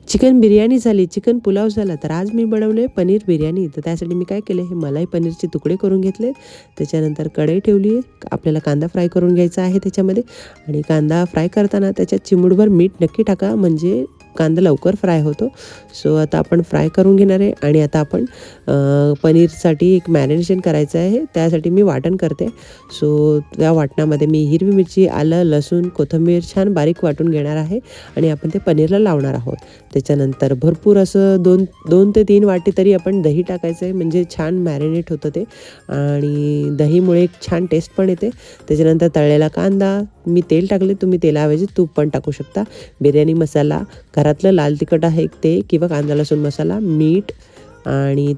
Chicken biryani झाली, chicken pulao झाला, तर आज मी बनवले पनीर बिर्याणी. तर त्यासाठी मी काय केलं, हे मलाई पनीरचे तुकडे करून घेतले. त्याच्यानंतर कढई ठेवली आहे. आपल्याला कांदा फ्राय करून घ्यायचा आहे त्याच्यामध्ये. आणि कांदा फ्राय करताना त्याच्यात चिमूटभर मीठ नक्की टाका, म्हणजे कांदा लवकर फ्राय होतो. सो आता आपण फ्राय करून घेणार आहे. आणि आता आपण पनीरसाठी एक मॅरिनेशन करायचं आहे, त्यासाठी मी वाटण करते. सो त्या वाटणामध्ये मी हिरवी मिरची, आलं, लसूण, कोथिंबीर छान बारीक वाटून घेणार आहे. आणि आपण ते पनीरला लावणार आहोत. त्याच्यानंतर भरपूर असं 2 ते 3 वाटी तरी आपण दही टाकायचं आहे, म्हणजे छान मॅरिनेट होतं ते. आणि दहीमुळे एक छान टेस्ट पण येते. त्याच्यानंतर तळलेला कांदा, मी तेल टाकले, तुम्ही तेलाऐवजी तूप पण टाकू शकता. बिर्याणी मसाला, घरातलं लाल तिखट आहे ते, किंवा कांदा लसूण मसाला, मीठ आणि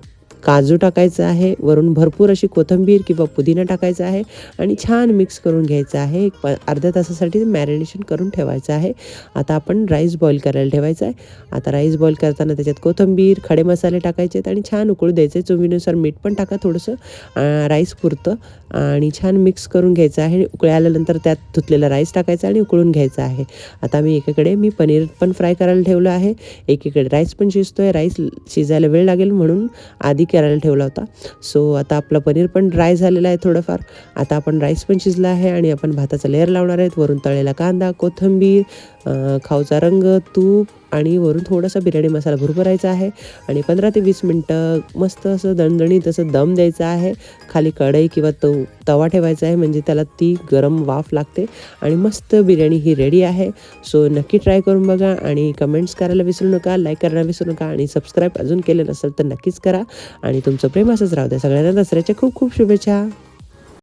काजू टाकायचं आहे. वरून भरपूर अशी कोथिंबीर किंवा पुदिना टाकायचा आहे. आणि छान मिक्स करून घ्यायचं आहे. अर्ध्या तासासाठी मॅरिनेशन करून ठेवायचं आहे. आता आपण राईस बॉईल करायला ठेवायचं आहे. आता राईस बॉईल करताना त्याच्यात कोथिंबीर, खडे मसाले टाकायचे आहेत आणि छान उकळू द्यायचे. चवीनुसार मीठ पण टाका थोडंसं, राईस पुरतं. आणि छान मिक्स करून घ्यायचं आहे. उकळी आल्यानंतर त्यात धुतलेला राईस टाकायचा आणि उकळून घ्यायचा आहे. आता मी एकीकडे पनीर पण फ्राय करायला ठेवलं आहे, एकीकडे राईस पण शिजतोय. राईस शिजायला वेळ लागेल म्हणून आधी करायला ठेवला होता. सो आता आपलं पनीर पण ड्राय झालेलं आहे थोडंफार. आता आपण राईस पण शिजला आहे आणि आपण भाताचा लेअर लावणार आहेत. वरून तळलेला कांदा, कोथिंबीर, खाऊचा रंग, तूप आणि वरून थोडासा बिर्याणी मसाला भुरभरायचा आहे. आणि 15 ते 20 मिनटं मस्त असं दणदणीत असं दम द्यायचा आहे. खाली कढई किंवा तवा ठेवायचा आहे, म्हणजे त्याला ती गरम वाफ लागते. आणि मस्त बिर्याणी ही रेडी आहे. सो नक्की ट्राय करून बघा आणि कमेंट्स करायला विसरू नका, लाईक करायला विसरू नका आणि सबस्क्राईब अजून केलेलं असेल तर नक्कीच करा. आणि तुमचं प्रेम असंच राहू द्या. सगळ्यांना दसऱ्याच्या खूप खूप शुभेच्छा.